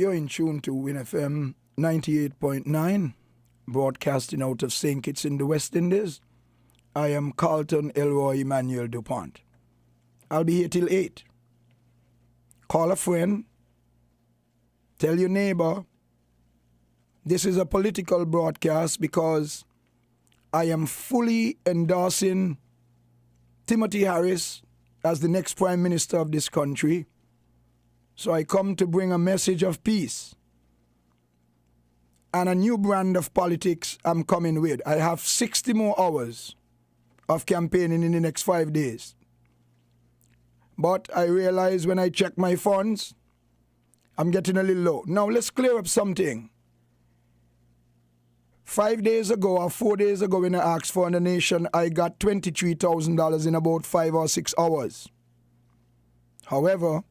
You're in tune to Win FM 98.9, broadcasting out of St. Kitts in the West Indies. I am Carlton Elroy Emmanuel Dupont. I'll be here till 8. Call a friend. Tell your neighbor. This is a political broadcast because I am fully endorsing Timothy Harris as the next Prime Minister of this country. So I come to bring a message of peace and a new brand of politics I'm coming with. I have 60 more hours of campaigning in the next 5 days. But I realize when I check my funds, I'm getting a little low. Now let's clear up something. 5 days ago or 4 days ago when I asked for a donation, I got $23,000 in about 5 or 6 hours. However,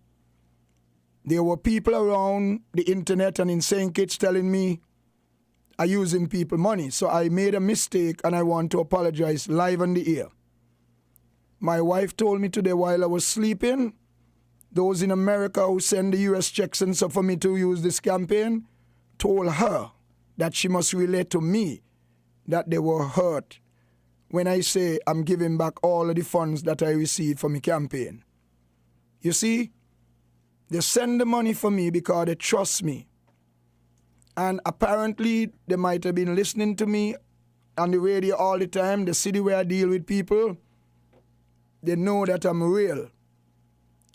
there were people around the internet and in St. Kitts telling me I'm using people money. So I made a mistake and I want to apologize live on the air. My wife told me today while I was sleeping, those in America who send the US checks and stuff for me to use this campaign, told her that she must relate to me that they were hurt when I say I'm giving back all of the funds that I received from my campaign. You see, they send the money for me because they trust me. And apparently they might have been listening to me on the radio all the time. The city where I deal with people, they know that I'm real.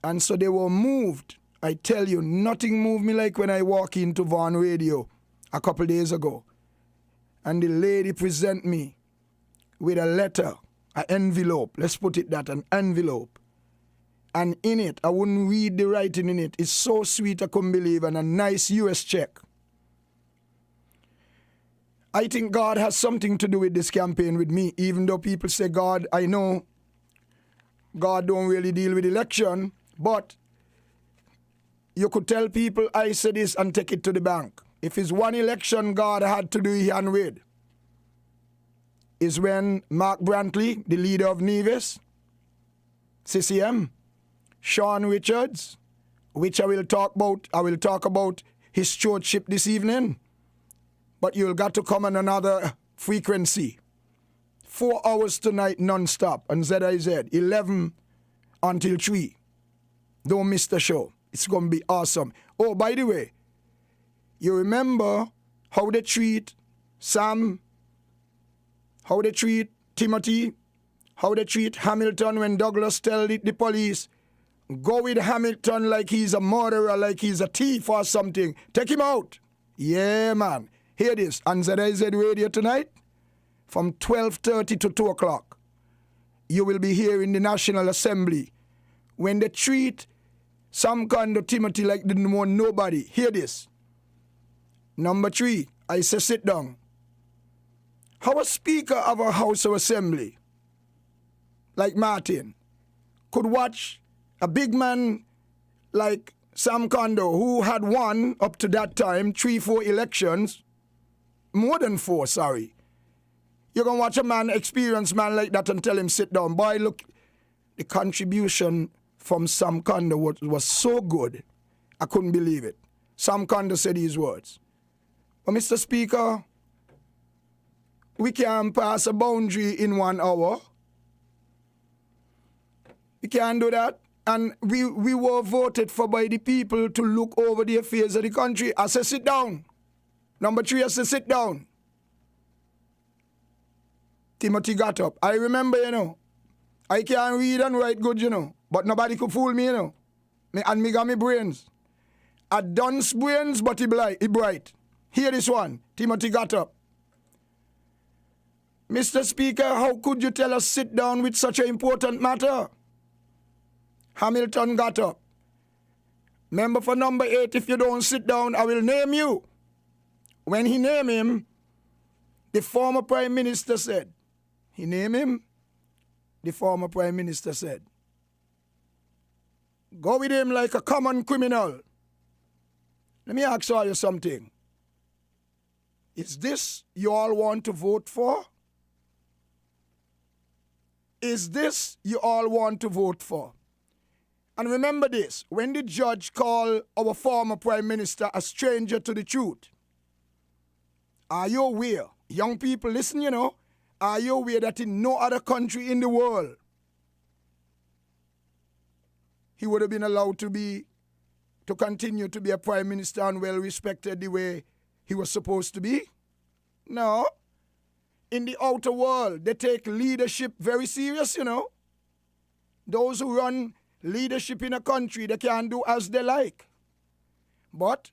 And so they were moved. I tell you, nothing moved me like when I walk into Vaughan Radio a couple days ago. And the lady present me with a letter, an envelope. Let's put it that, an envelope. And in it, I wouldn't read the writing in it. It's so sweet I couldn't believe, and a nice US check. I think God has something to do with this campaign with me, even though people say God, I know God don't really deal with election, but you could tell people I said this and take it to the bank. If it's one election God had to do his with, is when Mark Brantley, the leader of Nevis, CCM, Sean Richards, which I will talk about his stewardship this evening, but you'll got to come on another frequency. 4 hours tonight non-stop on ZIZ, 11 until 3. Don't miss the show. It's going to be awesome. Oh, by the way, you remember how they treat Sam, how they treat Timothy, how they treat Hamilton when Douglas tell the police, go with Hamilton like he's a murderer, like he's a thief or something. Take him out. Yeah, man. Hear this on ZIZ Radio tonight from 12:30 to 2 o'clock. You will be here in the National Assembly. When they treat some kind of Timothy like they don't want nobody. Hear this. Number 3, I say sit down. How a speaker of a House of Assembly, like Martin, could watch a big man like Sam Kondo, who had won up to that time 3-4 elections, more than 4, sorry. You're going to watch a man, experienced man like that and tell him sit down. Boy, look, the contribution from Sam Kondo was so good, I couldn't believe it. Sam Kondo said these words. But Mr. Speaker, we can't pass a boundary in 1 hour. We can't do that. And we were voted for by the people to look over the affairs of the country. I said, sit down. Number 3, I said, sit down. Timothy got up. I remember, I can't read and write good, but nobody could fool me, And me got me brains. I dunce brains, but he bright. Hear this one. Timothy got up. Mr. Speaker, how could you tell us sit down with such an important matter? Hamilton got up. Member for number 8, if you don't sit down, I will name you. When he named him, the former Prime Minister said, he named him, the former Prime Minister said, go with him like a common criminal. Let me ask you something. Is this you all want to vote for? Is this you all want to vote for? And remember this, when the judge called our former prime minister a stranger to the truth, are you aware, young people, listen, are you aware that in no other country in the world he would have been allowed to continue to be a prime minister and well respected the way he was supposed to be? No. In the outer world, they take leadership very serious, Those who run leadership in a country, they can do as they like. But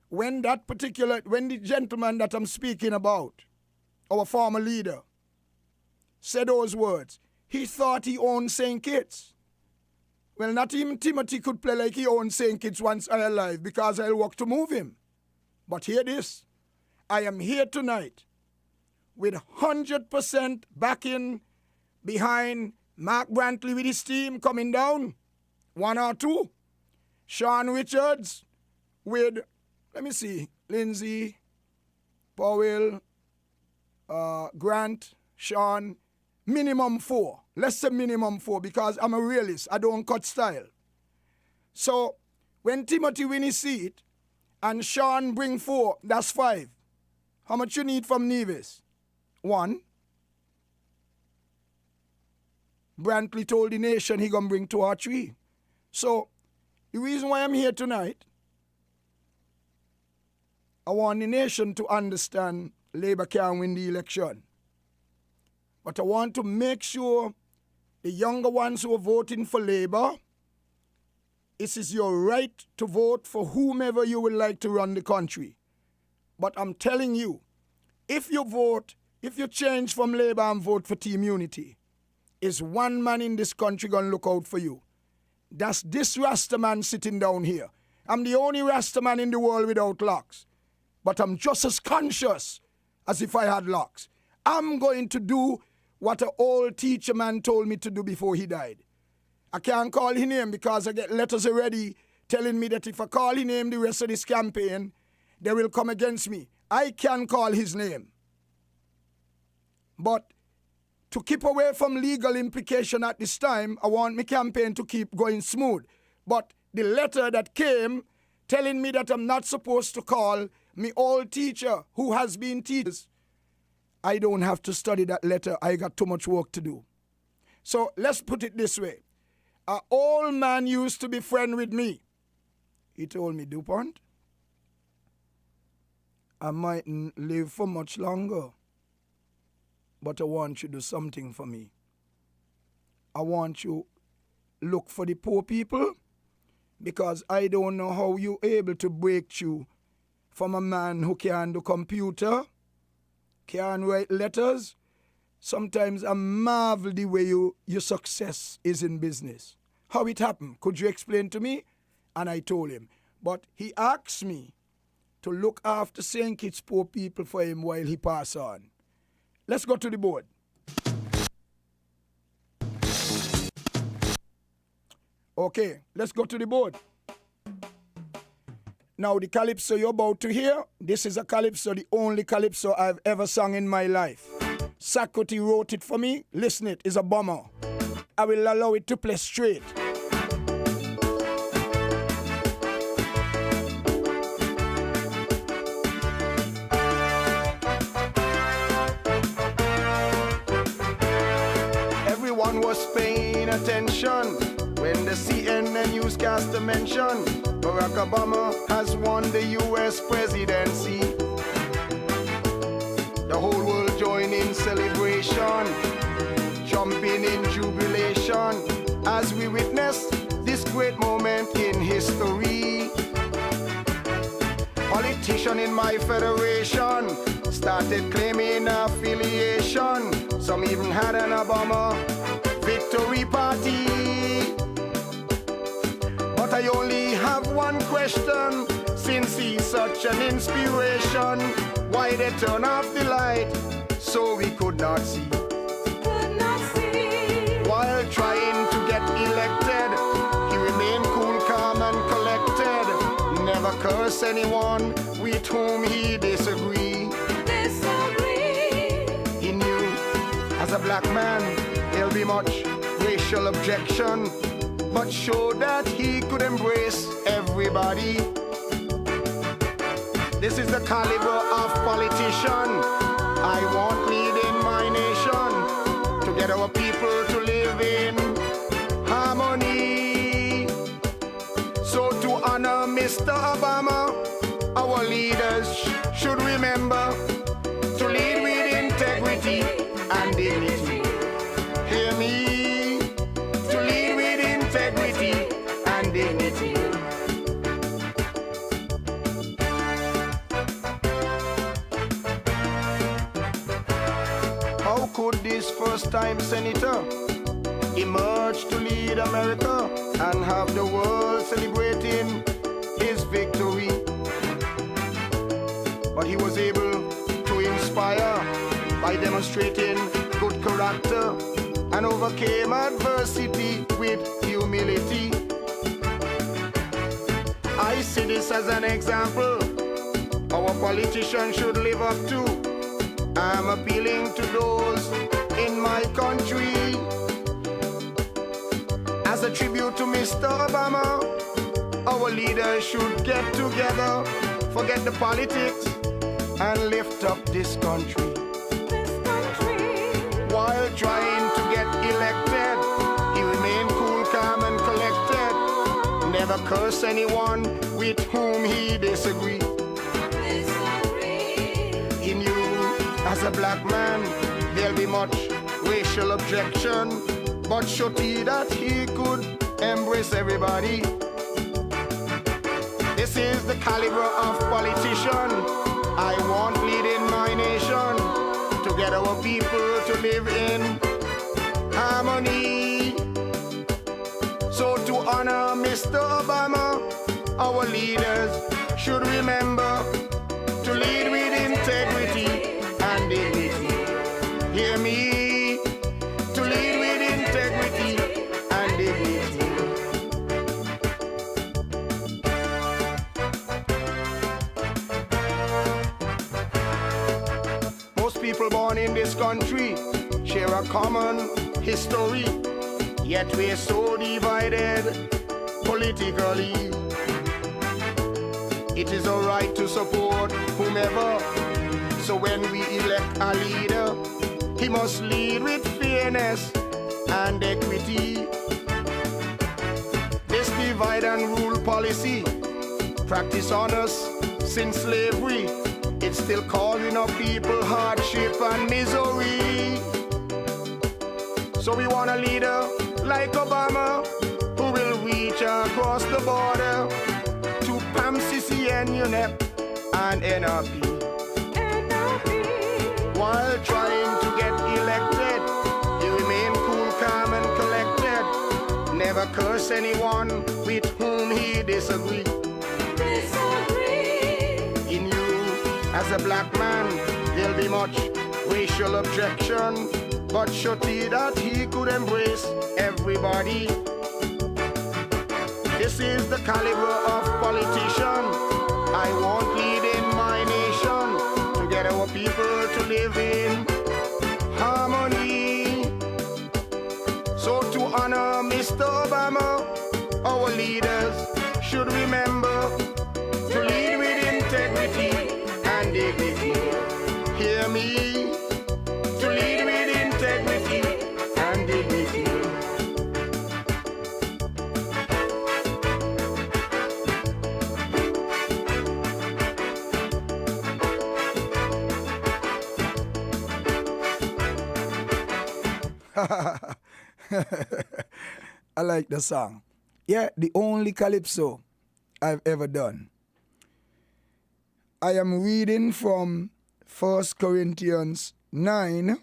when the gentleman that I'm speaking about, our former leader, said those words, he thought he owned St. Kitts. Well, not even Timothy could play like he owned St. Kitts once I alive, because I'll work to move him. But hear this, I am here tonight with 100% backing behind Mark Brantley with his team coming down, 1 or 2. Sean Richards with, Lindsay, Powell, Grant, Sean, minimum 4. Let's say minimum 4 because I'm a realist. I don't cut style. So when Timothy win his seat and Sean bring 4, that's 5. How much you need from Nevis? 1. Brantley told the nation he gonna bring 2 or 3. So the reason why I'm here tonight, I want the nation to understand Labour can win the election. But I want to make sure the younger ones who are voting for Labour, it is your right to vote for whomever you would like to run the country. But I'm telling you, if you change from Labour and vote for Team Unity, is one man in this country going to look out for you. That's this Rasta man sitting down here. I'm the only Rasta man in the world without locks. But I'm just as conscious as if I had locks. I'm going to do what an old teacher man told me to do before he died. I can't call his name because I get letters already telling me that if I call his name the rest of this campaign, they will come against me. I can call his name. But to keep away from legal implication at this time, I want my campaign to keep going smooth. But the letter that came telling me that I'm not supposed to call me old teacher who has been teachers, I don't have to study that letter. I got too much work to do. So let's put it this way. An old man used to be friend with me. He told me, Dupont, I mightn't live for much longer, but I want you to do something for me. I want you look for the poor people, because I don't know how you're able to break through from a man who can do computer, can write letters. Sometimes I marvel the way your success is in business. How it happened? Could you explain to me? And I told him. But he asked me to look after St. Kitts poor people for him while he passed on. Let's go to the board. Okay, let's go to the board. Now, the calypso you're about to hear, this is a calypso, the only calypso I've ever sung in my life. Sakoti wrote it for me. Listen, it is a bomber. I will allow it to play straight. Everyone was paying attention when the CNN newscaster mentioned Barack Obama has won the U.S. presidency. The whole world joined in celebration, jumping in jubilation, as we witness this great moment in history. Politician in my federation started claiming affiliation. Some even had an Obama victory party. But I only have one question, since he's such an inspiration. Why they turn off the light so we could not see? While trying to get elected, he remained cool, calm and collected. Never curse anyone with whom he disagree. He knew as a black man there'll be much racial objection, but showed that he could embrace everybody. This is the caliber of politician I want leading my nation, to get our people to live in harmony. So to honor Mr. Obama, our leaders should remember to lead with integrity and dignity. Hear me, to lead with integrity and dignity. How could this first-time senator emerge to lead America and have the world celebrating his victory? But he was able to inspire by demonstrating good character and overcame adversity with humility. I see this as an example our politicians should live up to. I'm appealing to those in my country. As a tribute to Mr. Obama, our leaders should get together, forget the politics, and lift up this country. While trying to get elected, he remained cool, calm, and collected. Never curse anyone with whom he disagreed. He knew as a black man there'll be much racial objection, but showed he that he could embrace everybody. This is the caliber of politician I want leading my nation, to get our people to live in harmony. So to honor Mr. Obama, our leaders should remember to lead with integrity and dignity. Hear me, to lead with integrity and dignity. Most people born in this country share a common history, yet we're so divided politically. It is our right to support whomever, so when we elect a leader, he must lead with fairness and equity. This divide and rule policy, practiced on us since slavery, it's still causing our people hardship and misery. So we want a leader like Obama, who will reach across the border to PAM, CCN, UNEP, and NRP. While trying to get elected, he remained cool, calm, and collected. Never curse anyone with whom he disagreed. He knew as a black man there'll be much racial objection, but showed he that he could embrace everybody. This is the caliber of politician I want leading my nation, to get our people to live in harmony. So to honor Mr. Obama, our leaders should remember to lead with integrity and dignity. Hear me, to lead with integrity and dignity. I like the song. Yeah, the only calypso I've ever done. I am reading from 1 Corinthians 9,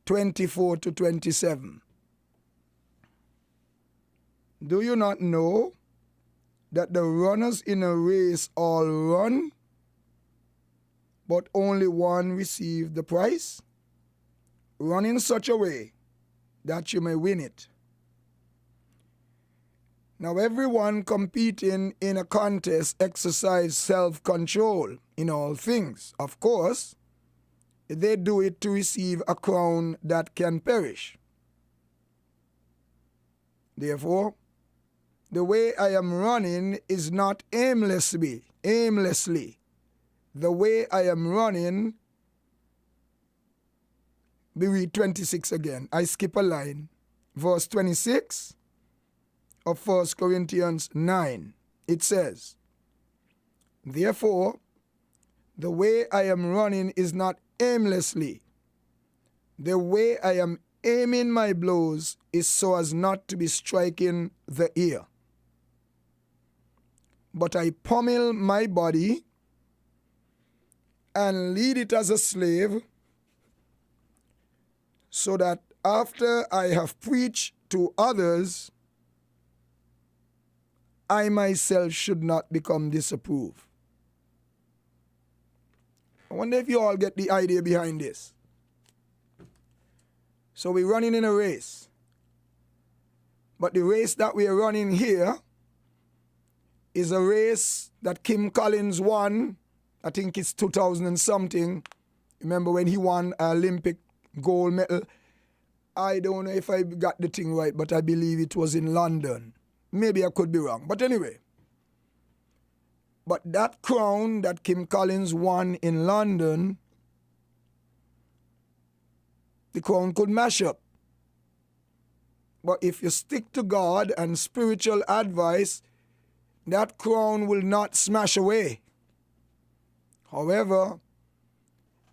24 to 27. Do you not know that the runners in a race all run, but only one receives the prize? Run in such a way that you may win it. Now everyone competing in a contest exercise self-control in all things. Of course, they do it to receive a crown that can perish, Therefore, the way I am running is not aimlessly. The way I am running, we read 26 again. I skip a line. Verse 26 of 1 Corinthians 9. It says, therefore, the way I am running is not aimlessly. The way I am aiming my blows is so as not to be striking the ear. But I pummel my body and lead it as a slave, so that after I have preached to others, I myself should not become disapproved. I wonder if you all get the idea behind this. So we're running in a race. But the race that we're running here is a race that Kim Collins won. I think it's 2000 and something. Remember when he won an Olympic gold medal? I don't know if I got the thing right, but I believe it was in London. Maybe I could be wrong. But anyway. But that crown that Kim Collins won in London, the crown could mash up. But if you stick to God and spiritual advice, that crown will not smash away. However,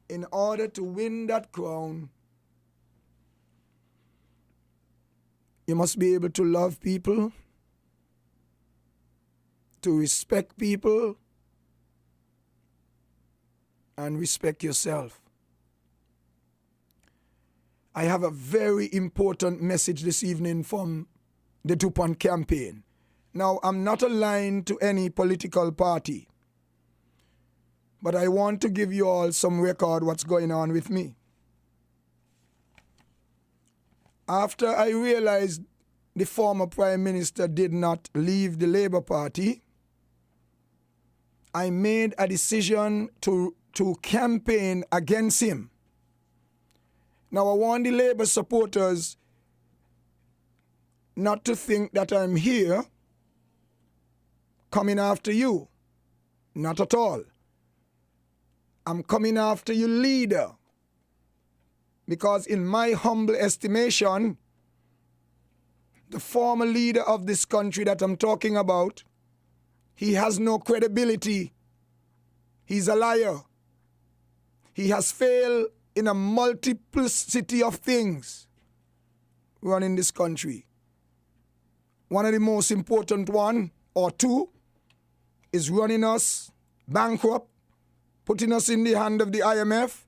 in order to win that crown, you must be able to love people, to respect people, and respect yourself. I have a very important message this evening from the Dupont campaign. Now, I'm not aligned to any political party, but I want to give you all some record what's going on with me. After I realized the former Prime Minister did not leave the Labour Party, I made a decision to campaign against him. Now, I want the Labour supporters not to think that I'm here coming after you. Not at all. I'm coming after your leader. Because in my humble estimation, the former leader of this country that I'm talking about, he has no credibility. He's a liar. He has failed in a multiplicity of things running this country. One of the most important one, or two, is running us bankrupt, putting us in the hand of the IMF.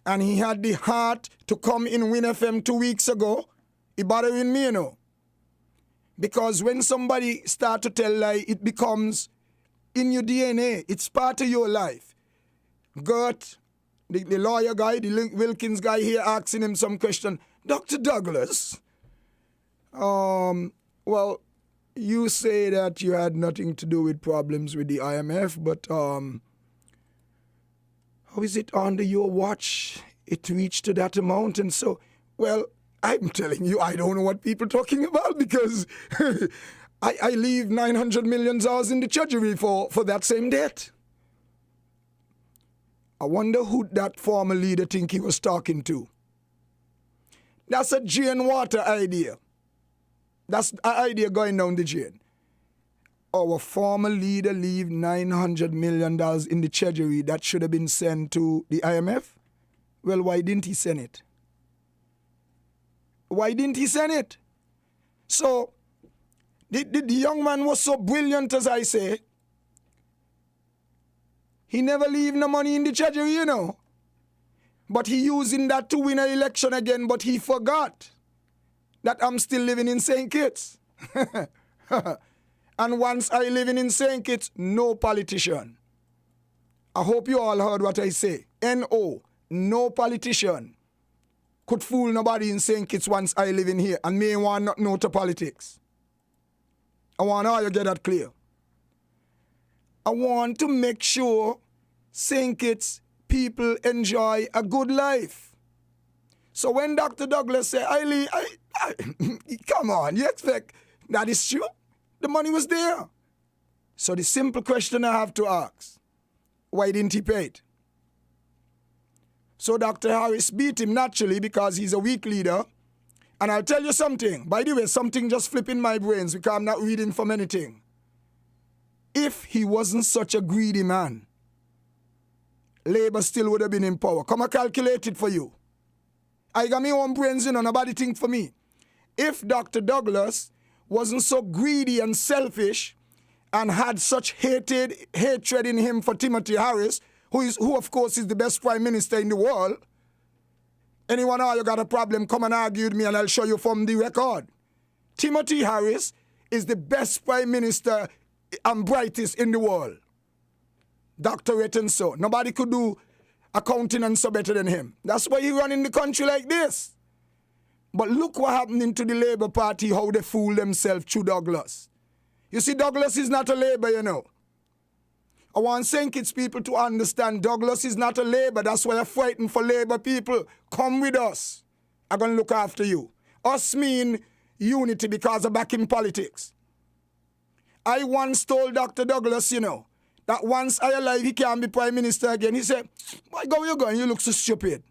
And he had the heart to come in Win FM 2 weeks ago. He bothering me, you know. Because when somebody start to tell lie, it becomes in your DNA. It's part of your life. Gert, the lawyer guy, the Wilkins guy here asking him some question. Dr. Douglas, well, you say that you had nothing to do with problems with the IMF, but how is it under your watch it reached to that amount? And so, well, I'm telling you, I don't know what people are talking about because I leave $900 million in the treasury for that same debt. I wonder who that former leader think he was talking to. That's a drain water idea. That's an idea going down the drain. Our former leader leave $900 million in the treasury that should have been sent to the IMF. Well, why didn't he send it? Why didn't he send it? So, the young man was so brilliant, as I say. He never leave no money in the treasury, you know. But he using that to win an election again, but he forgot that I'm still living in St. Kitts. And once I living in St. Kitts, no politician. I hope you all heard what I say. N-O, no politician could fool nobody in St. Kitts once I live in here and may want not know to politics. I want all you get that clear. I want to make sure St. Kitts people enjoy a good life. So when Dr. Douglas said, come on, you expect that is true? The money was there. So the simple question I have to ask, why didn't he pay it? So Dr. Harris beat him naturally because he's a weak leader. And I'll tell you something. By the way, something just flipped in my brains because I'm not reading from anything. If he wasn't such a greedy man, Labour still would have been in power. Come and calculate it for you. I got my own brains, nobody think for me. If Dr. Douglas wasn't so greedy and selfish and had such hatred in him for Timothy Harris, who of course is the best prime minister in the world, anyone of you got a problem, come and argue with me and I'll show you from the record. Timothy Harris is the best prime minister and brightest in the world. Doctorate and so. Nobody could do accounting and so better than him. That's why he running the country like this. But look what happening to the Labour Party, how they fool themselves through Douglas. You see, Douglas is not a Labour, I want St. Kitts people to understand Douglas is not a Labour. That's why I'm frightened for Labour people. Come with us. I'm going to look after you. Us mean unity because of back in politics. I once told Dr. Douglas, that once I alive, he can't be prime minister again. He said, why go you going? You look so stupid.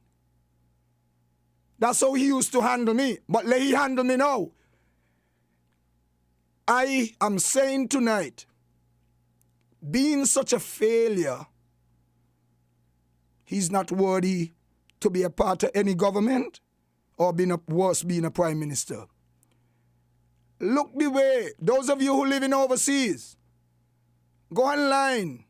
That's how he used to handle me. But let he handle me now. I am saying tonight, being such a failure, he's not worthy to be a part of any government or being a prime minister. Look the way, those of you who live in overseas, go online.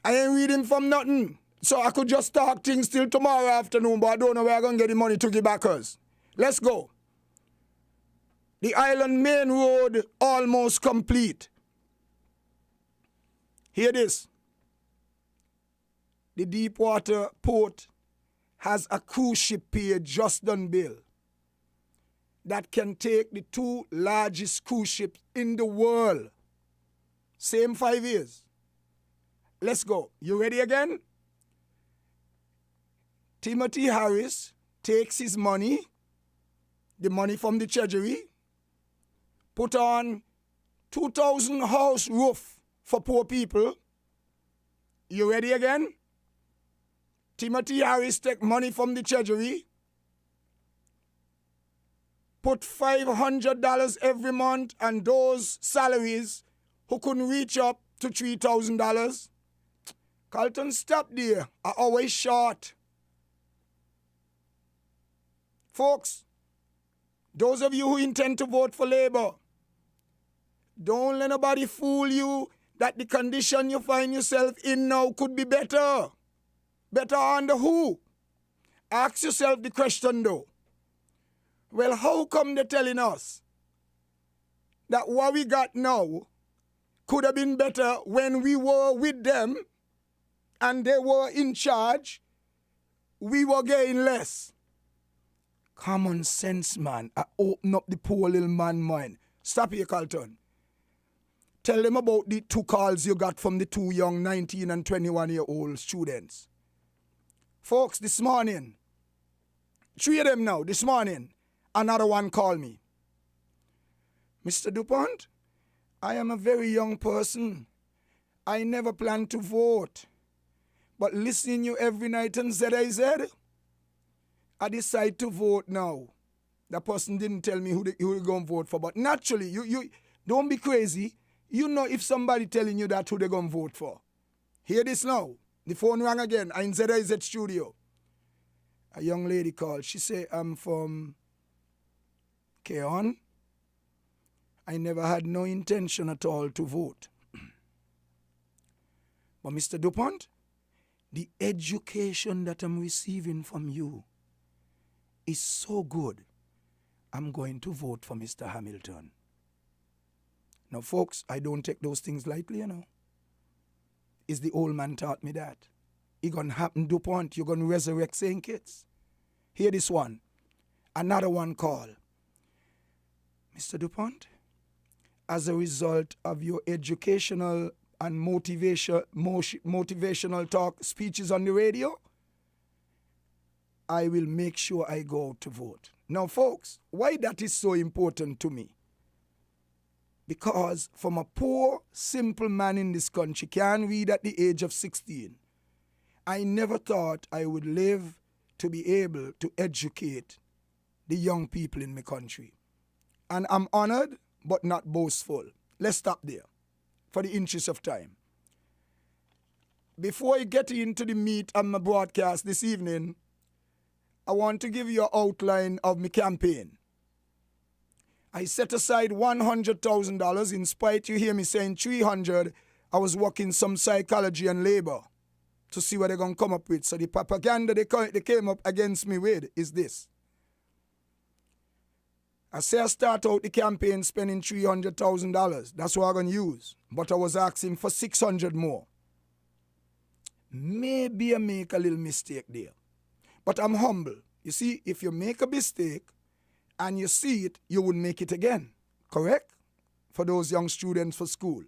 I ain't reading from nothing. So I could just talk things till tomorrow afternoon, but I don't know where I'm going to get the money to give back us. Let's go. The Island Main Road almost complete. Hear this. The Deepwater Port has a cruise ship pier just done built that can take the two largest cruise ships in the world. Same 5 years. Let's go. You ready again? Timothy Harris takes his money, the money from the Treasury, put on 2,000 house roof for poor people. You ready again? Timothy Harris take money from the Treasury, put $500 every month on those salaries who couldn't reach up to $3,000. Carlton, stop there. I always short. Folks, those of you who intend to vote for Labour, don't let nobody fool you that the condition you find yourself in now could be better. Better under who? Ask yourself the question though. Well, how come they're telling us that what we got now could have been better when we were with them and they were in charge? We were getting less. Common sense, man. I open up the poor little man mind. Stop here, Carlton. Tell them about the 2 calls you got from the 2 young 19 and 21-year-old students. Folks, this morning, 3 of them now, this morning, another one called me. Mr. Dupont, I am a very young person. I never planned to vote. But listening you every night on ZIZ, I decide to vote now. That person didn't tell me who they going to vote for. But naturally, you don't be crazy. You know if somebody telling you that who they going to vote for. Hear this now. The phone rang again. I'm in ZIZ studio. A young lady called. She said, I'm from Keon. I never had no intention at all to vote. But Mr. Dupont, the education that I'm receiving from you is so good, I'm going to vote for Mr. Hamilton. Now, folks, I don't take those things lightly, It's the old man taught me that. It gonna happen, Dupont. You're gonna resurrect St. Kitts. Hear this one. Another one call. Mr. Dupont, as a result of your educational and motivational talk speeches on the radio, I will make sure I go out to vote. Now, folks, why that is so important to me? Because from a poor, simple man in this country, can't read at the age of 16, I never thought I would live to be able to educate the young people in my country. And I'm honored, but not boastful. Let's stop there for the interest of time. Before I get into the meat of my broadcast this evening, I want to give you an outline of my campaign. I set aside $100,000. In spite you hear me saying 300, I was working some psychology and labor to see what they're going to come up with. So the propaganda they came up against me with is this. I say I start out the campaign spending $300,000. That's what I'm going to use. But I was asking for 600 more. Maybe I make a little mistake there. But I'm humble. You see, if you make a mistake and you see it, you would make it again. Correct? For those young students for school.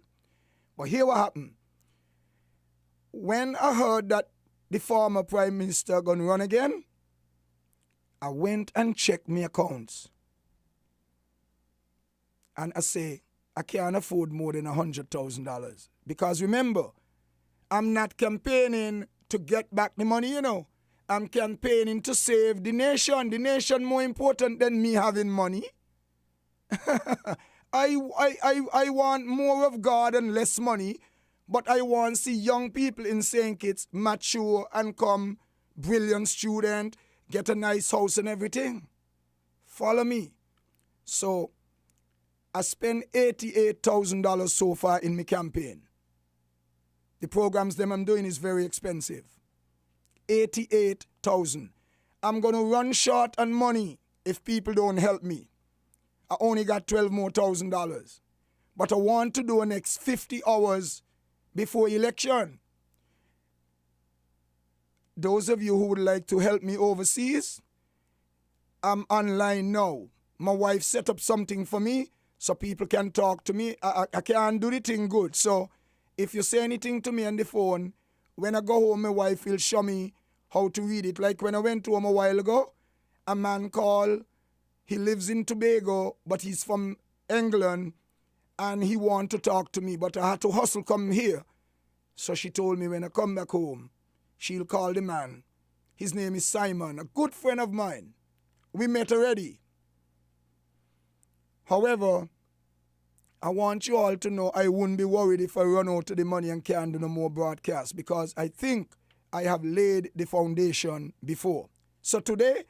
But here what happened. When I heard that the former Prime Minister going to run again, I went and checked my accounts. And I say, I can't afford more than $100,000. Because remember, I'm not campaigning to get back the money, you know. I'm campaigning to save the nation. The nation more important than me having money. I want more of God and less money, but I want to see young people in St. Kitts mature and come brilliant student, get a nice house and everything. Follow me. So I spent $88,000 so far in my campaign. The programs them I'm doing is very expensive. $88,000. I'm going to run short on money if people don't help me. I only got $12,000 more. But I want to do the next 50 hours before election. Those of you who would like to help me overseas, I'm online now. My wife set up something for me so people can talk to me. I can't do the thing good. So if you say anything to me on the phone, when I go home, my wife will show me how to read it. Like when I went home a while ago, a man called, he lives in Tobago, but he's from England, and he wanted to talk to me, but I had to hustle come here. So she told me when I come back home, she'll call the man. His name is Simon, a good friend of mine. We met already. However, I want you all to know I wouldn't be worried if I run out of the money and can't do no more broadcasts, because I think I have laid the foundation before. So today,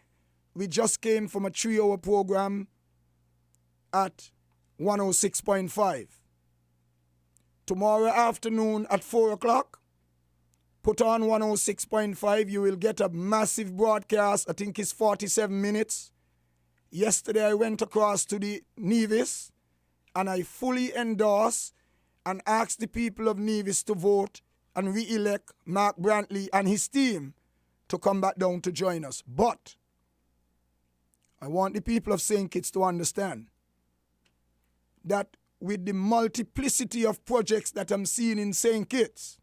we just came from a 3-hour program at 106.5. Tomorrow afternoon at 4 o'clock, put on 106.5. You will get a massive broadcast. I think it's 47 minutes. Yesterday, I went across to the Nevis, and I fully endorse and ask the people of Nevis to vote and re-elect Mark Brantley and his team to come back down to join us. But I want the people of St. Kitts to understand that with the multiplicity of projects that I'm seeing in St. Kitts,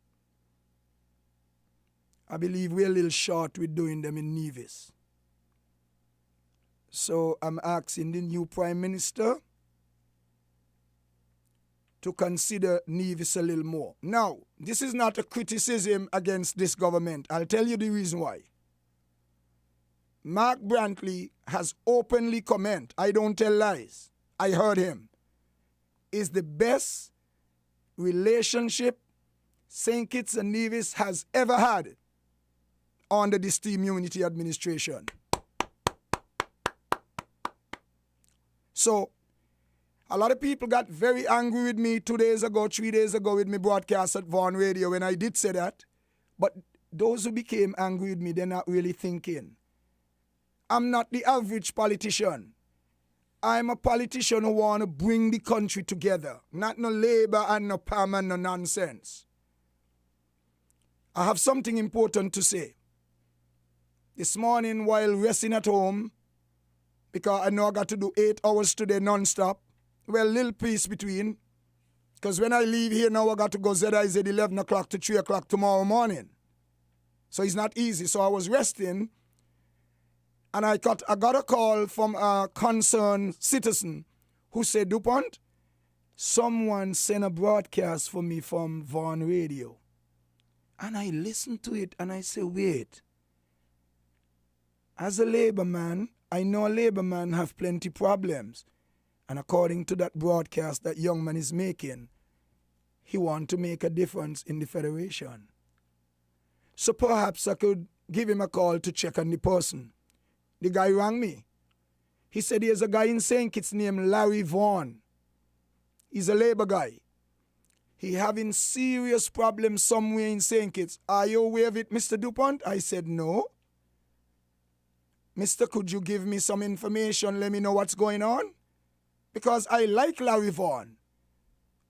I believe we're a little short with doing them in Nevis. So I'm asking the new Prime Minister to consider Nevis a little more. Now, this is not a criticism against this government. I'll tell you the reason why. Mark Brantley has openly commented, I don't tell lies, I heard him, is the best relationship St. Kitts and Nevis has ever had under this Team Unity administration. So, a lot of people got very angry with me 2 days ago, 3 days ago with me broadcast at Vaughan Radio when I did say that. But those who became angry with me, they're not really thinking. I'm not the average politician. I'm a politician who want to bring the country together. Not no labor and no palm and no nonsense. I have something important to say. This morning while resting at home, because I know I got to do 8 hours today non-stop, well, little peace between. Because when I leave here now, I got to go ZIZ 11 o'clock to 3 o'clock tomorrow morning. So it's not easy. So I was resting. And I got a call from a concerned citizen who said, Dupont, someone sent a broadcast for me from Vaughan Radio. And I listened to it and I said, wait. As a labor man, I know a labor man have plenty problems. And according to that broadcast that young man is making, he want to make a difference in the federation. So perhaps I could give him a call to check on the person. The guy rang me. He said there's a guy in St. Kitts named Larry Vaughan. He's a labor guy. He having serious problems somewhere in St. Kitts. Are you aware of it, Mr. Dupont? I said, no. Mister, could you give me some information? Let me know what's going on? Because I like Larry Vaughan.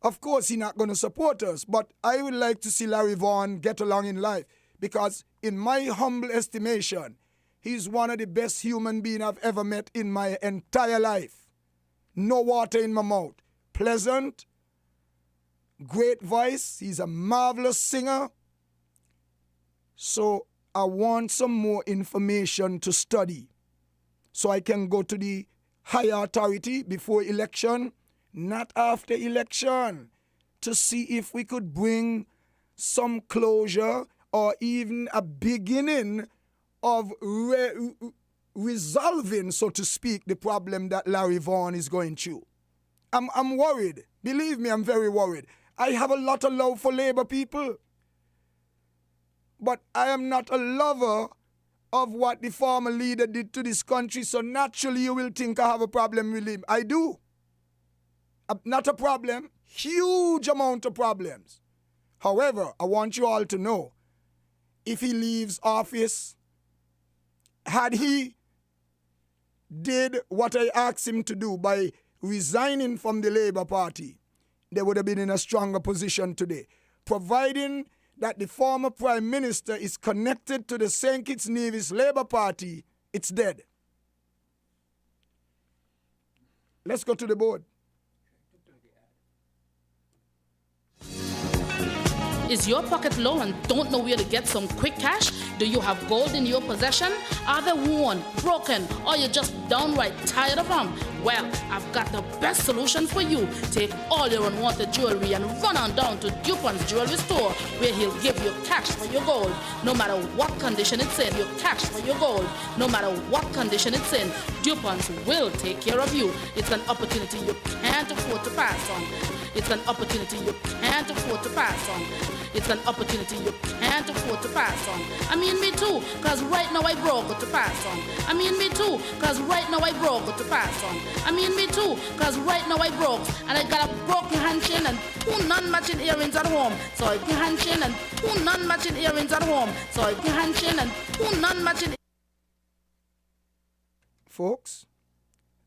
Of course, he's not going to support us, but I would like to see Larry Vaughan get along in life. Because in my humble estimation, he's one of the best human beings I've ever met in my entire life. No water in my mouth. Pleasant. Great voice. He's a marvelous singer. So I want some more information to study so I can go to the higher authority before election, not after election, to see if we could bring some closure or even a beginning of resolving, so to speak, the problem that Larry Vaughan is going through. I'm worried. Believe me, I'm very worried. I have a lot of love for labor people. But I am not a lover of what the former leader did to this country, so naturally you will think I have a problem with him. I do. Not a problem, huge amount of problems. However, I want you all to know, if he leaves office, had he did what I asked him to do by resigning from the Labour Party, they would have been in a stronger position today. Providing that the former Prime Minister is connected to the St. Kitts Nevis Labour Party, it's dead. Let's go to the board. Is your pocket low and don't know where to get some quick cash? Do you have gold in your possession? Are they worn, broken, or you're just downright tired of them? Well, I've got the best solution for you. Take all your unwanted jewelry and run on down to Dupont's jewelry store, where he'll give you cash for your gold. No matter what condition it's in, your cash for your gold. No matter what condition it's in, Dupont's will take care of you. It's an opportunity you can't afford to pass on. It's an opportunity you can't afford to pass on. It's an opportunity you can't afford to pass on. I mean me too, cause right now I broke to pass on. I mean me too, cause right now I broke to pass on. I mean me too, cause right now I broke and I got a broken handchain and 2 non-matching earrings at home. So I can handchain and 2 non-matching earrings at home. So I can handchain and 2 non-matching. Folks,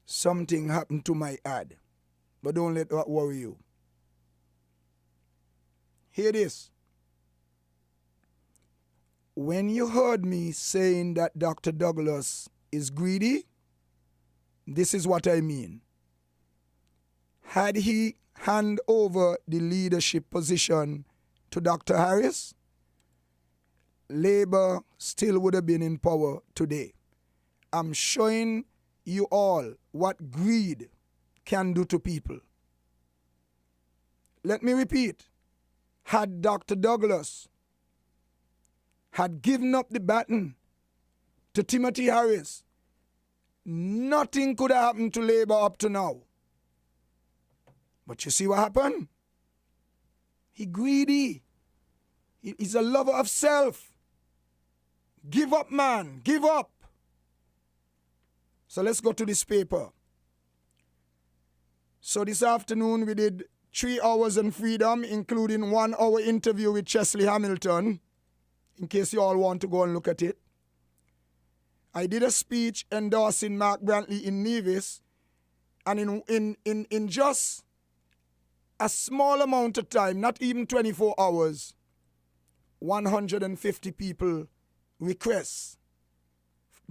something happened to my ad, but don't let that worry you. Hear this. When you heard me saying that Dr. Douglas is greedy, this is what I mean. Had he hand over the leadership position to Dr. Harris, Labour still would have been in power today. I'm showing you all what greed can do to people. Let me repeat. Had Dr. Douglas had given up the baton to Timothy Harris, nothing could have happened to Labour up to now. But you see what happened? He greedy. He's a lover of self. Give up, man. Give up. So let's go to this paper. So this afternoon we did 3 hours on freedom, including 1 hour interview with Chesley Hamilton, in case you all want to go and look at it. I did a speech endorsing Mark Brantley in Nevis, and in just a small amount of time, not even 24 hours, 150 people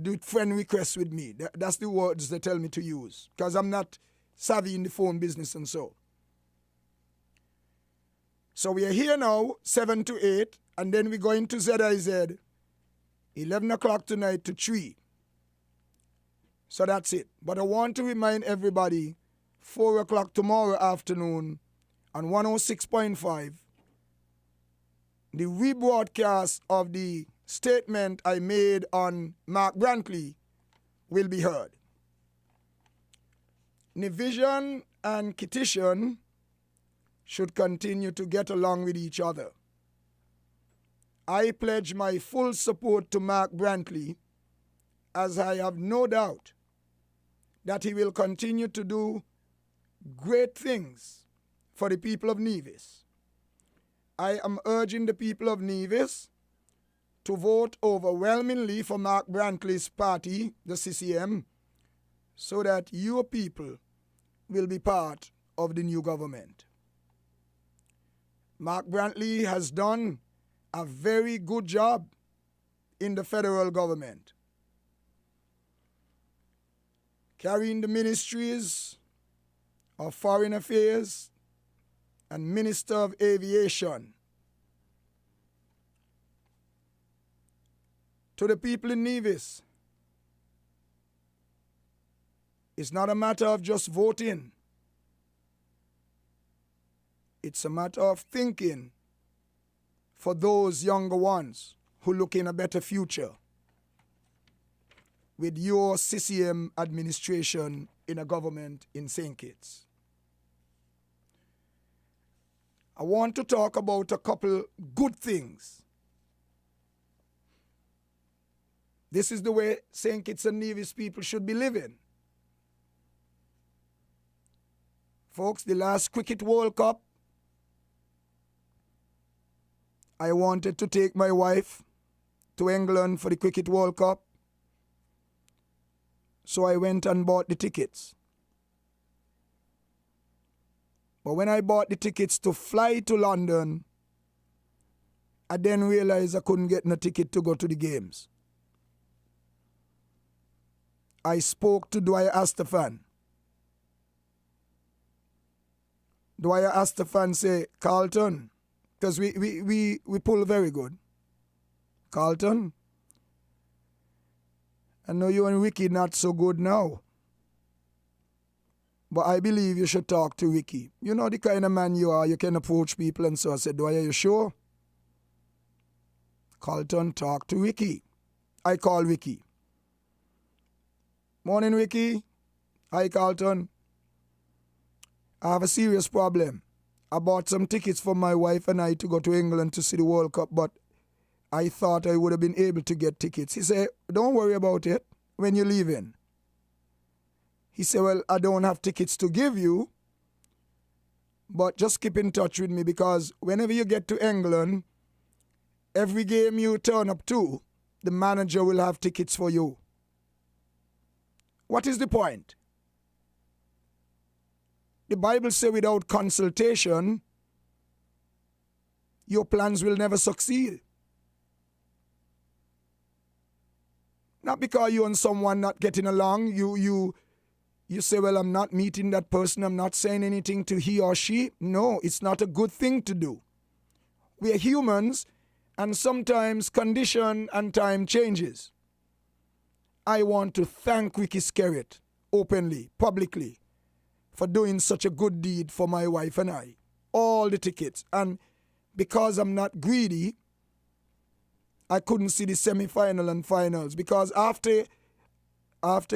do friend requests with me. That's the words they tell me to use, because I'm not savvy in the phone business and so. So we are here now, 7 to 8, and then we go into ZIZ, 11 o'clock tonight to 3. So that's it. But I want to remind everybody, 4 o'clock tomorrow afternoon on 106.5, the rebroadcast of the statement I made on Mark Brantley will be heard. Nivision and Kitishan should continue to get along with each other. I pledge my full support to Mark Brantley, as I have no doubt that he will continue to do great things for the people of Nevis. I am urging the people of Nevis to vote overwhelmingly for Mark Brantley's party, the CCM, so that your people will be part of the new government. Mark Brantley has done a very good job in the federal government, carrying the ministries of Foreign Affairs and Minister of Aviation. To the people in Nevis, it's not a matter of just voting. It's a matter of thinking for those younger ones who look in a better future with your CCM administration in a government in St. Kitts. I want to talk about a couple good things. This is the way St. Kitts and Nevis people should be living. Folks, the last Cricket World Cup, I wanted to take my wife to England for the Cricket World Cup. So I went and bought the tickets. But when I bought the tickets to fly to London, I then realized I couldn't get no ticket to go to the games. I spoke to Dwyer Astafan. Dwyer Astafan say, Carlton, because we pull very good. Carlton, I know you and Ricky not so good now, but I believe you should talk to Ricky. You know the kind of man you are, you can approach people, and so I said, Dwyer, you sure? Carlton, talk to Ricky. I call Ricky. Morning, Ricky. Hi, Carlton. I have a serious problem. I bought some tickets for my wife and I to go to England to see the World Cup, but I thought I would have been able to get tickets. He said, don't worry about it when you're leaving. He said, well, I don't have tickets to give you, but just keep in touch with me, because whenever you get to England, every game you turn up to, the manager will have tickets for you. What is the point? The Bible says without consultation, your plans will never succeed. Not because you and someone not getting along, you say, well, I'm not meeting that person, I'm not saying anything to he or she. No, it's not a good thing to do. We are humans, and sometimes condition and time changes. I want to thank Ricky Skerritt openly, publicly, for doing such a good deed for my wife and I. All the tickets. And because I'm not greedy, I couldn't see the semi-final and finals, because after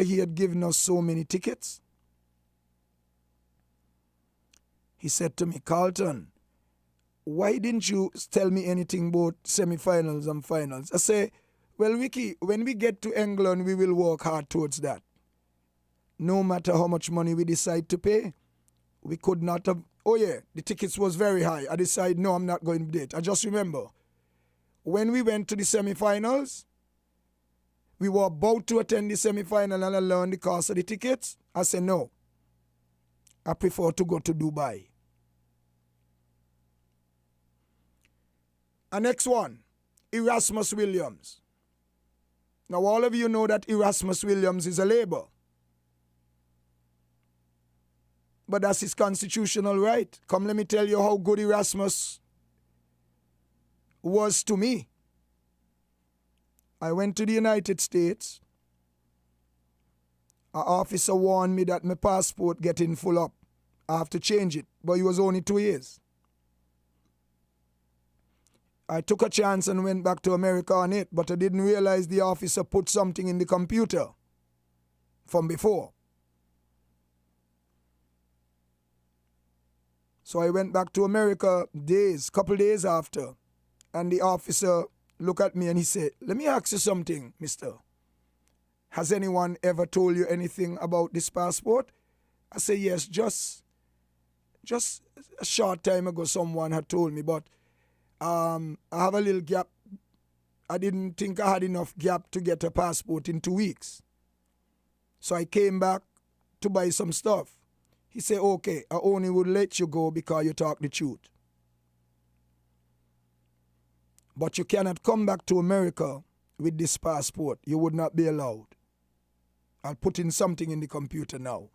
he had given us so many tickets, he said to me, Carlton, why didn't you tell me anything about semi-finals and finals? I say, well, Ricky, when we get to England, we will work hard towards that. No matter how much money we decide to pay, we could not have, oh yeah, the tickets was very high. I decided, no, I'm not going to date. I just remember, when we went to the semi-finals, we were about to attend the semi-final and I learned the cost of the tickets. I said, no, I prefer to go to Dubai. And next one, Erasmus Williams. Now, all of you know that Erasmus Williams is a Labour. But that's his constitutional right. Come, let me tell you how good Erasmus was to me. I went to the United States. An officer warned me that my passport getting full up. I have to change it, but it was only 2 years. I took a chance and went back to America on it, but I didn't realize the officer put something in the computer from before. So I went back to America couple days after, and the officer looked at me and he said, "Let me ask you something, mister. Has anyone ever told you anything about this passport?" I said, "Yes, just a short time ago someone had told me, but I have a little gap. I didn't think I had enough gap to get a passport in 2 weeks. So I came back to buy some stuff." He said, "Okay, I only would let you go because you talk the truth. But you cannot come back to America with this passport. You would not be allowed. I'll put in something in the computer now."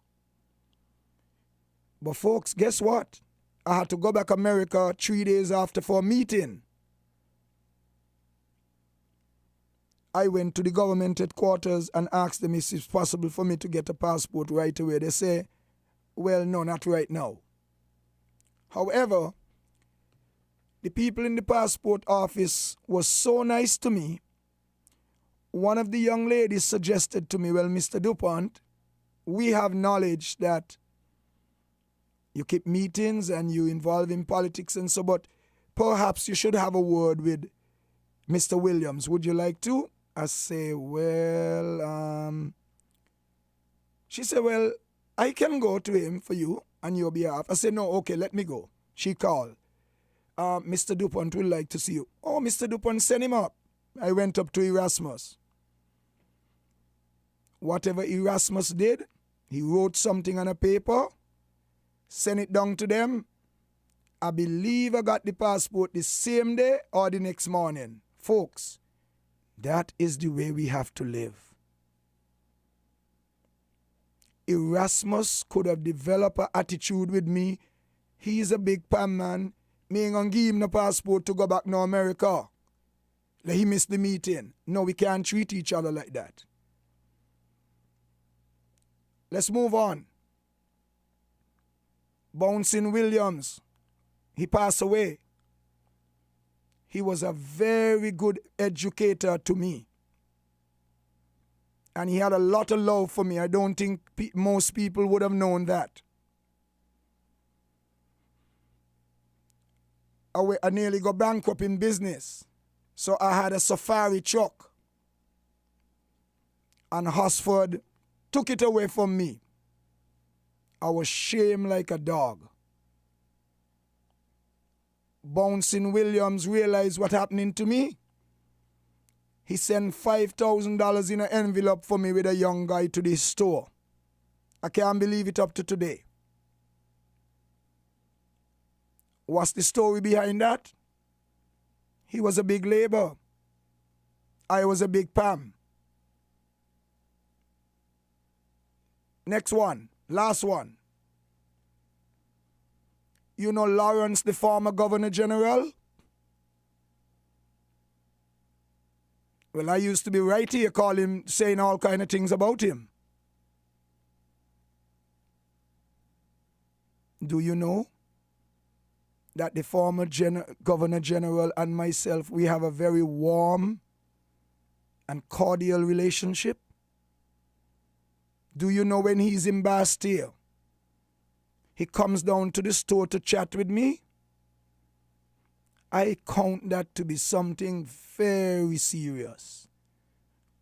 But folks, guess what? I had to go back to America 3 days after for a meeting. I went to the government headquarters and asked them if it's possible for me to get a passport right away. They say, "Well, no, not right now." However, the people in the passport office was so nice to me. One of the young ladies suggested to me, "Well, Mr. Dupont, we have knowledge that you keep meetings and you involve in politics and so, but perhaps you should have a word with Mr. Williams. Would you like to?" I say, "Well, She said, "Well, I can go to him for you on your behalf." I said, "No, okay, let me go." She called. "Mr. Dupont would like to see you." "Oh, Mr. Dupont, send him up." I went up to Erasmus. Whatever Erasmus did, he wrote something on a paper, sent it down to them. I believe I got the passport the same day or the next morning. Folks, that is the way we have to live. Erasmus could have developed an attitude with me. He's a big pan man. Me ain't gonna give him the passport to go back to America. Let him miss the meeting. No, we can't treat each other like that. Let's move on. Bouncing Williams, he passed away. He was a very good educator to me. And he had a lot of love for me. I don't think most people would have known that. I nearly got bankrupt in business. So I had a safari truck. And Hosford took it away from me. I was shamed like a dog. Bouncing Williams realized what happening to me. He sent $5,000 in an envelope for me with a young guy to this store. I can't believe it up to today. What's the story behind that? He was a big labor. I was a big Pam. Next one, last one. You know Lawrence, the former Governor General? Well, I used to be right here saying all kind of things about him. Do you know that the former Governor General and myself, we have a very warm and cordial relationship? Do you know when he's in Bastille, he comes down to the store to chat with me? I count that to be something very serious.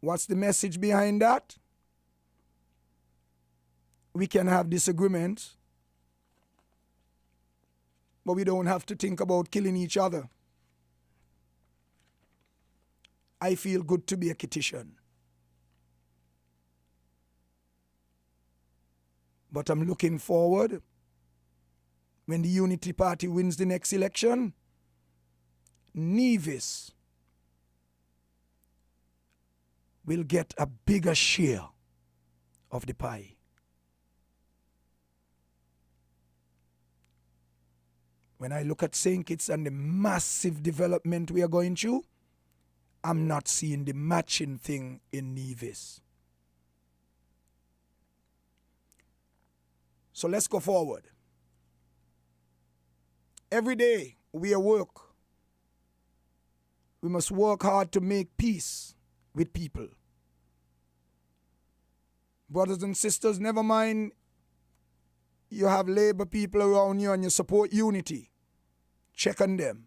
What's the message behind that? We can have disagreements, but we don't have to think about killing each other. I feel good to be a Kittian. But I'm looking forward, when the Unity Party wins the next election, Nevis will get a bigger share of the pie. When I look at St. Kitts and the massive development we are going through, I'm not seeing the matching thing in Nevis. So let's go forward. Every day we are work. We must work hard to make peace with people. Brothers and sisters, never mind you have labor people around you and you support unity. Check on them.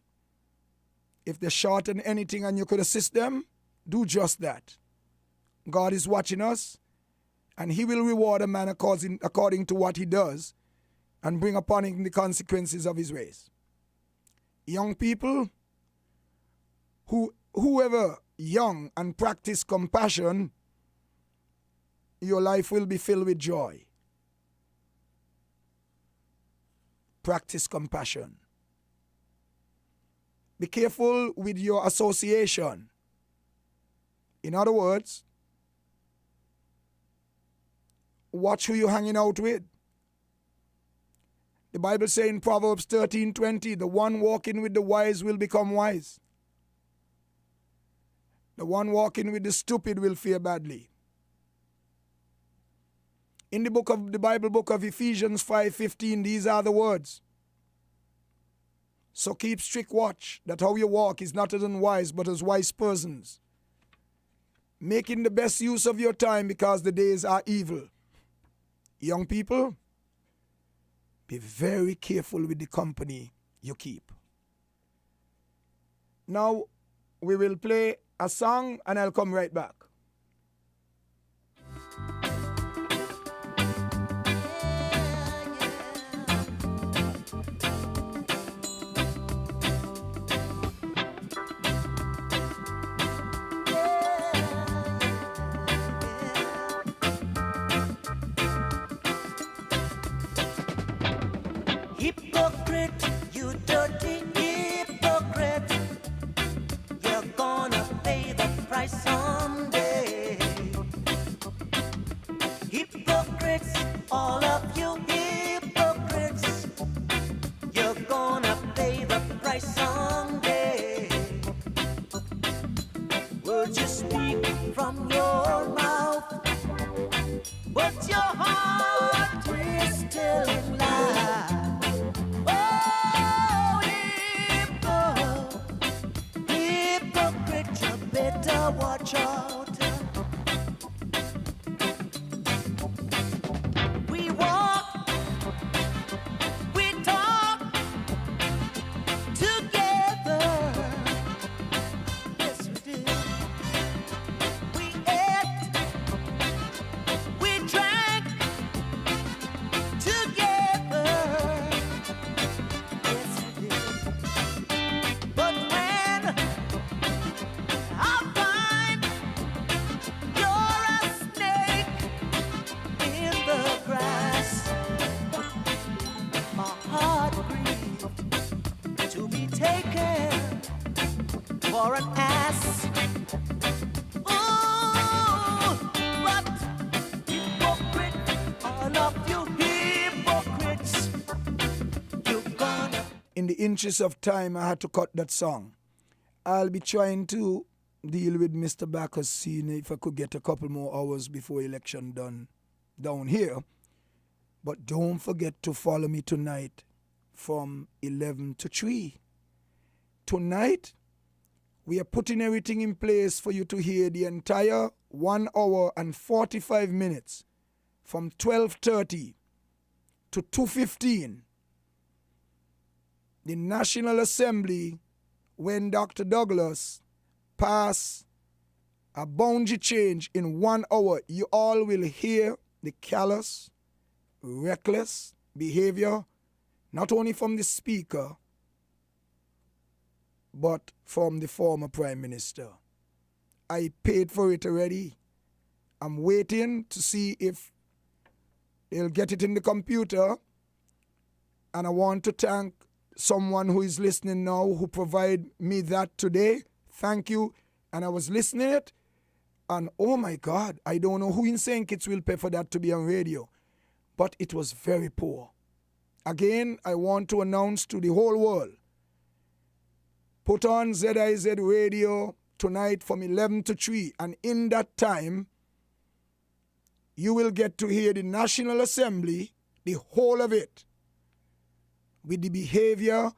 If they're short on anything and you could assist them, do just that. God is watching us, and he will reward a man according to what he does and bring upon him the consequences of his ways. Young people, whoever young and practice compassion, your life will be filled with joy. Practice compassion. Be careful with your association. In other words, watch who you're hanging out with. The Bible says in Proverbs 13:20, the one walking with the wise will become wise. The one walking with the stupid will fare badly. In the Bible book of Ephesians 5:15, these are the words. So keep strict watch that how you walk is not as unwise but as wise persons, making the best use of your time because the days are evil. Young people, be very careful with the company you keep. Now we will play a song and I'll come right back. Hypocrite, you dirty hypocrite, you're gonna pay the price someday. Hypocrites, all of you hypocrites, you're gonna pay the price someday. Words you speak from your mouth, but your heart is telling lies. Better watch out. We walk, we talk together. Yes, we did. We ate, we drank together. Yes, we did. But when I find you're a snake in the grass, my heart grieved to be taken for an ass. Ooh, but hypocrite, all of you hypocrites, you're gonna. In the interest of time, I had to cut that song. I'll be trying to deal with Mr. Backus, seeing if I could get a couple more hours before election done down here. But don't forget to follow me tonight from 11 to 3. Tonight, we are putting everything in place for you to hear the entire 1 hour and 45 minutes from 12:30 to 2:15. The National Assembly, when Dr. Douglas pass a boundary change in 1 hour, you all will hear the callous, reckless behavior, not only from the speaker, but from the former prime minister. I paid for it already. I'm waiting to see if they'll get it in the computer. And I want to thank someone who is listening now who provided me that today. Thank you. And I was listening it, and oh my God, I don't know who in St. Kitts will pay for that to be on radio, but it was very poor. Again, I want to announce to the whole world, put on ZIZ radio tonight from 11 to 3, and in that time, you will get to hear the National Assembly the whole of it, with the behavior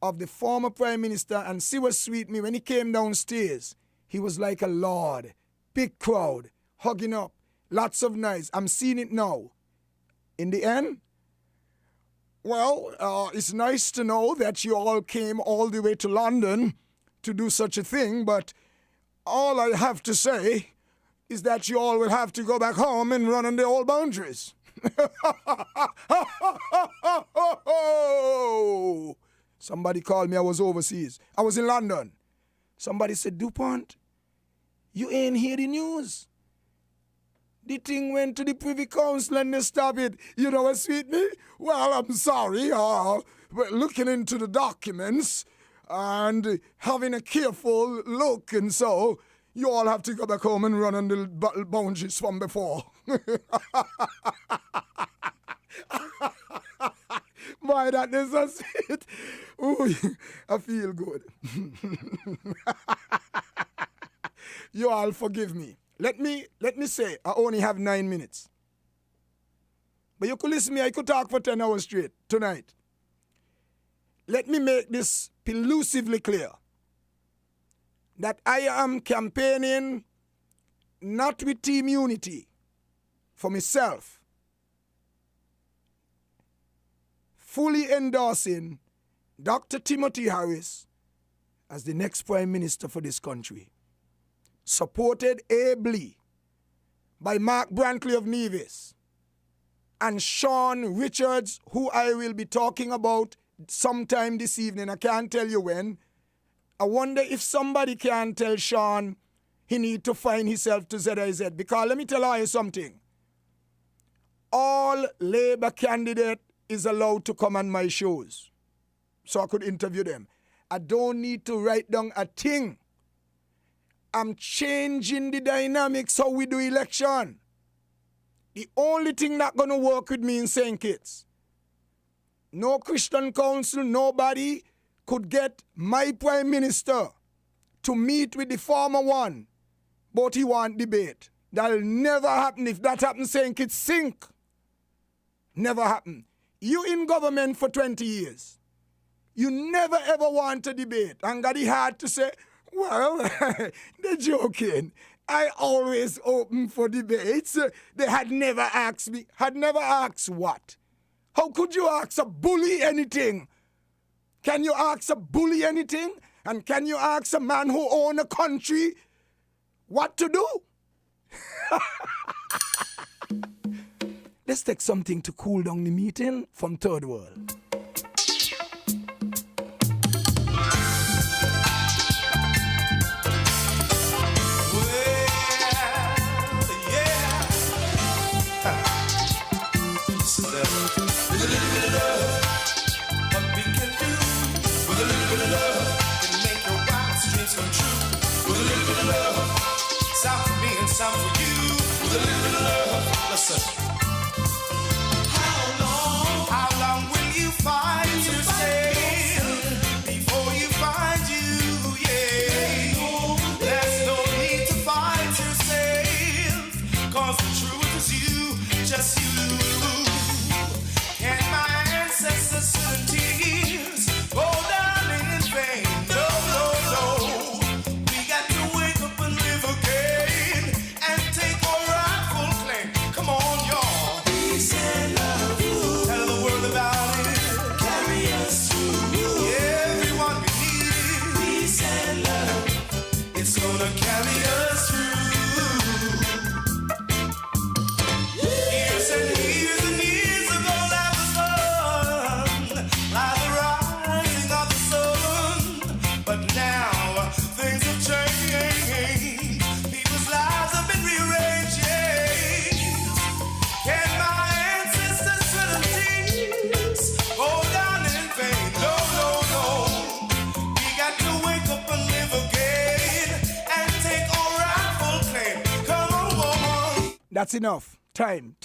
of the former Prime Minister. And see what sweet me, when he came downstairs, he was like a lord. Big crowd, hugging up, lots of nice. I'm seeing it now. In the end, well, it's nice to know that you all came all the way to London to do such a thing, but all I have to say is that you all will have to go back home and run on the old boundaries. Somebody called me, I was overseas. I was in London. Somebody said, Dupont, you ain't hear the news. The thing went to the Privy Council and they stopped it. You know what, sweet me? Well, I'm sorry. But looking into the documents and having a careful look, and so you all have to go back home and run on the boundaries from before. Boy, that is so sweet. Ooh, I feel good. You all forgive me. Let me say, I only have 9 minutes. But you could listen to me, I could talk for 10 hours straight tonight. Let me make this elusively clear. That I am campaigning not with Team Unity, for myself. Fully endorsing Dr. Timothy Harris as the next Prime Minister for this country. Supported ably by Mark Brantley of Nevis and Sean Richards, who I will be talking about sometime this evening. I can't tell you when. I wonder if somebody can tell Sean he need to find himself to ZIZ, because let me tell you something. All Labour candidate is allowed to come on my shows so I could interview them. I don't need to write down a thing. I'm changing the dynamics how we do election. The only thing not going to work with me in St. Kitts, no Christian council, nobody could get my Prime Minister to meet with the former one, but he want debate. That'll never happen. If that happens, St. Kitts sink. Never happen. You in government for 20 years. You never ever want a debate. And got the heart to say, well, they're joking. I always open for debates. They had never asked me. Had never asked what? How could you ask a bully anything? Can you ask a bully anything? And can you ask a man who owns a country what to do? Let's take something to cool down the meeting from Third World. Some for you with a little bit of love. Listen. How long will you find yourself before you find you? Yeah. There's no need to find yourself, 'cause the truth is you, just you. Can my ancestors' certainties go down in vain? No, no, no. We got to wake up and live again. Take our rightful claim. Come on, y'all. Peace and love. Tell the world about it. Carry us through. Everyone we need. Peace and love. It's gonna carry us through. Years and years and years ago, life was fun, like the rising of the sun. But now things have changed. People's lives have been rearranged. Can my ancestors' certainties go down in vain? No, no, no. We got to wake up and live again and take our rightful claim. Come on, woman. That's enough. Time.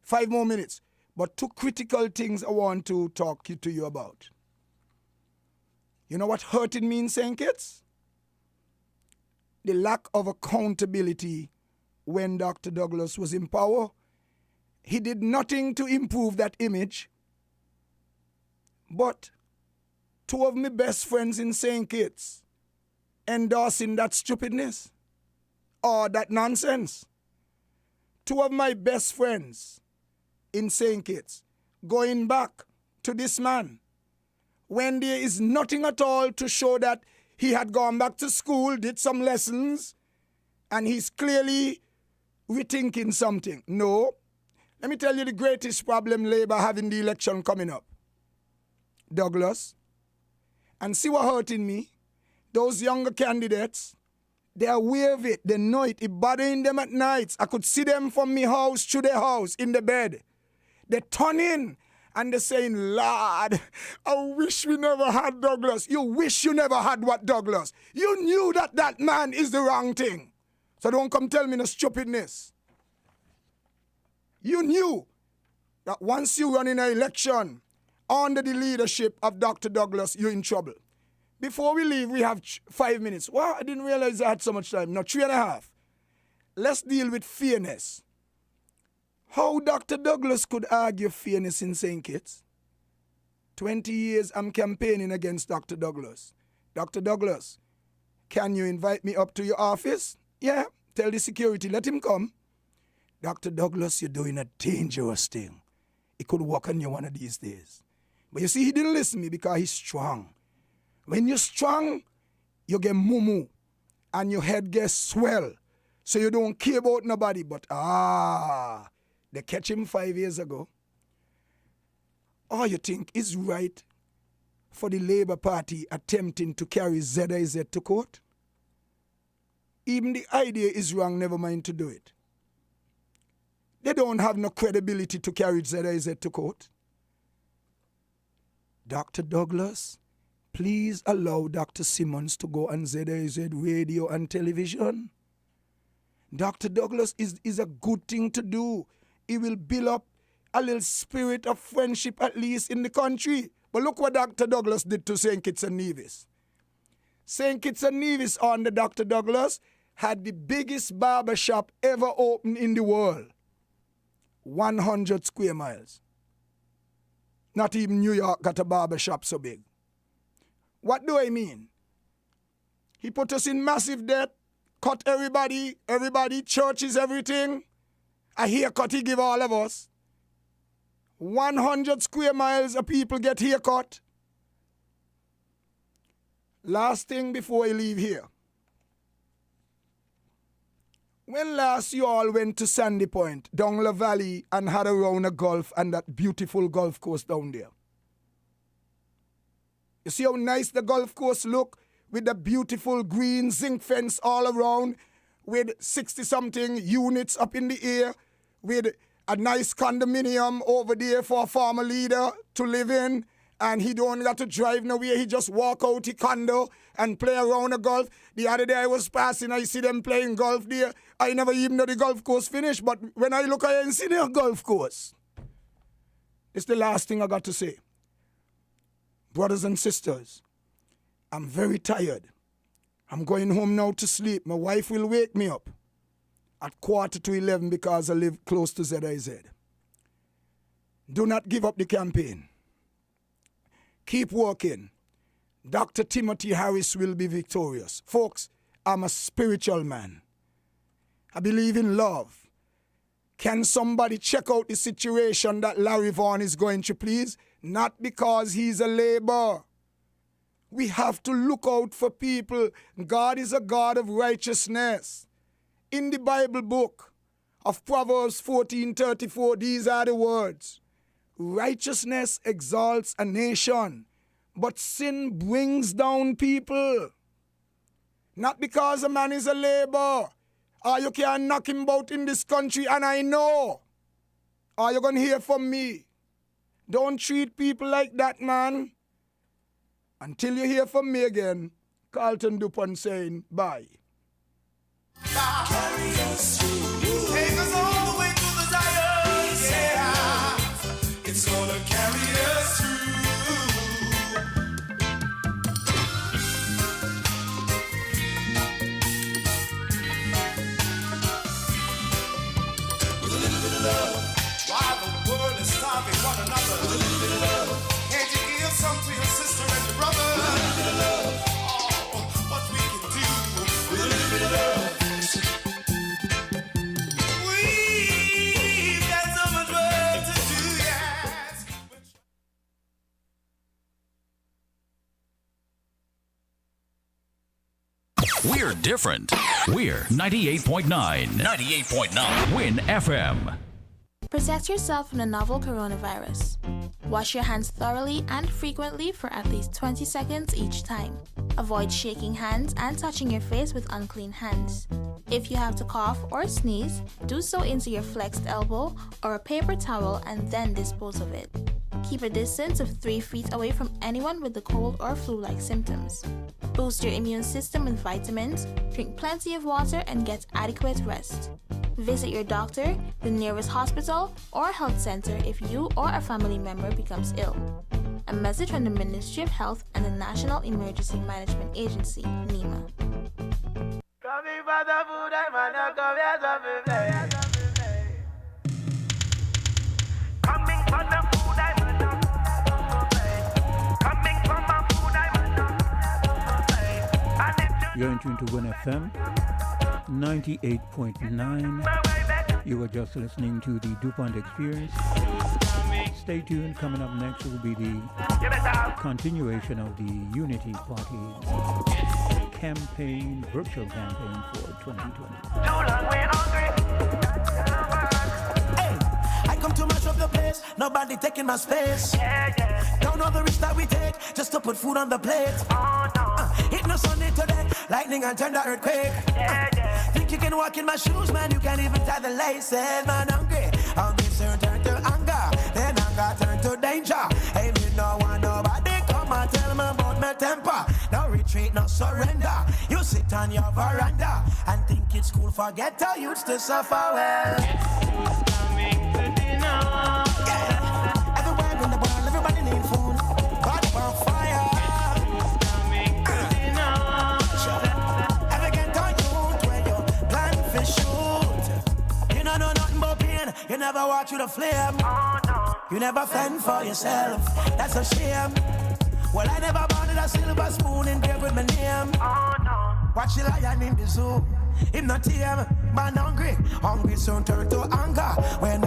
5 more minutes. But 2 critical things I want to talk to you about. You know what hurting me in St. Kitts? The lack of accountability when Dr. Douglas was in power he did nothing to improve that image. But two of my best friends in St. Kitts endorsing that stupidness or that nonsense. Two of my best friends in St. Kitts going back to this man when there is nothing at all to show that he had gone back to school, did some lessons, and he's clearly rethinking something. No. Let me tell you the greatest problem Labour have in the election coming up. Douglas. And see what hurting me? Those younger candidates, they are aware of it. They know it. It bothering them at nights. I could see them from my house to their house in the bed. They turn in and they're saying, Lord, I wish we never had Douglas. You wish you never had what, Douglas? You knew that that man is the wrong thing. So don't come tell me no stupidness. You knew that once you run in an election under the leadership of Dr. Douglas, you're in trouble. Before we leave, we have 5 minutes. Wow, I didn't realize I had so much time. No, 3.5. Let's deal with fairness. How Dr. Douglas could argue fairness in St. Kitts? 20 years I'm campaigning against Dr. Douglas. Dr. Douglas, can you invite me up to your office? Yeah, tell the security, let him come. Dr. Douglas, you're doing a dangerous thing. It could work on you one of these days. But you see, he didn't listen to me because he's strong. When you're strong, you get mumu and your head gets swell. So you don't care about nobody. But they catch him 5 years ago. Or you think it's right for the Labour Party attempting to carry ZIZ to court? Even the idea is wrong, never mind to do it. They don't have no credibility to carry ZIZ to court. Dr. Douglas, please allow Dr. Simmons to go on ZIZ radio and television. Dr. Douglas is a good thing to do. It will build up a little spirit of friendship at least in the country. But look what Dr. Douglas did to St. Kitts and Nevis. St. Kitts and Nevis under Dr. Douglas had the biggest barber shop ever opened in the world. 100 square miles. Not even New York got a barber shop so big. What do I mean? He put us in massive debt, cut everybody, churches, everything. A haircut he give all of us. 100 square miles of people get haircut. Last thing before I leave here. When last you all went to Sandy Point, down La Valley, and had a round of golf and that beautiful golf course down there? You see how nice the golf course look with the beautiful green zinc fence all around with 60-something units up in the air with a nice condominium over there for a farmer leader to live in, and he don't got to drive nowhere. He just walk out the condo and play around the golf. The other day I was passing, I see them playing golf there. I never even know the golf course finished, but when I look, I ain't seen a golf course. It's the last thing I got to say. Brothers and sisters, I'm very tired. I'm going home now to sleep. My wife will wake me up at 11:15 because I live close to ZIZ. Do not give up the campaign. Keep working. Dr. Timothy Harris will be victorious. Folks, I'm a spiritual man. I believe in love. Can somebody check out the situation that Larry Vaughan is going through, please? Not because he's a Labour. We have to look out for people. God is a God of righteousness. In the Bible book of Proverbs 14:34, these are the words. Righteousness exalts a nation, but sin brings down people. Not because a man is a Labour, or you can't knock him about in this country, and I know. Or you're going to hear from me. Don't treat people like that, man. Until you hear from me again, Carlton Dupont saying bye. Carry us through. Take us all the way to the Zion. Yeah. It's gonna carry us through. With a little bit of love. while the world is starving one another. Can't you give some to your sister and your brother? Oh, what we can do with a little bit of love. We've got so much work to do, yes. We're different. We're 98.9. 98.9. Win FM. Protect yourself from the novel coronavirus. Wash your hands thoroughly and frequently for at least 20 seconds each time. Avoid shaking hands and touching your face with unclean hands. If you have to cough or sneeze, do so into your flexed elbow or a paper towel and then dispose of it. Keep a distance of 3 feet away from anyone with the cold or flu-like symptoms. Boost your immune system with vitamins, drink plenty of water, and get adequate rest. Visit your doctor, the nearest hospital, or health center if you or a family member becomes ill. A message from the Ministry of Health and the National Emergency Management Agency, NEMA. Coming for the food, I'm gonna come here to play. Coming for the food, I'm gonna play. Coming for my food, I'm gonna play. You're in tune to Win FM 98.9. You are just listening to the Dupont Experience. Stay tuned. Coming up next will be the continuation of the Unity Party campaign, virtual campaign for 2020. Hey, I come to mash up the place. Nobody taking my space. Don't know the risk that we take just to put food on the plate. Hit no Sunday today, lightning and turn the earthquake. Think you can walk in my shoes, man? You can't even tie the laces, man. Hungry soon turn to anger, then anger turn to danger. Hey, me no want nobody come and tell me about my temper. No retreat, no surrender. You sit on your veranda and think it's cool. Forget how you used to suffer well. Coming to dinner. Yeah, everywhere in the world, everybody need food. God on fire. Coming to dinner. Ever get on youth when you plan for shoot? You don't know nothing but pain. You never walk through the flame. You never fend for yourself. That's a shame. Well, I never wanted a silver spoon engraved with my name. Watch the lion in the zoo. Him not tame, man hungry. Hungry soon turn to anger. When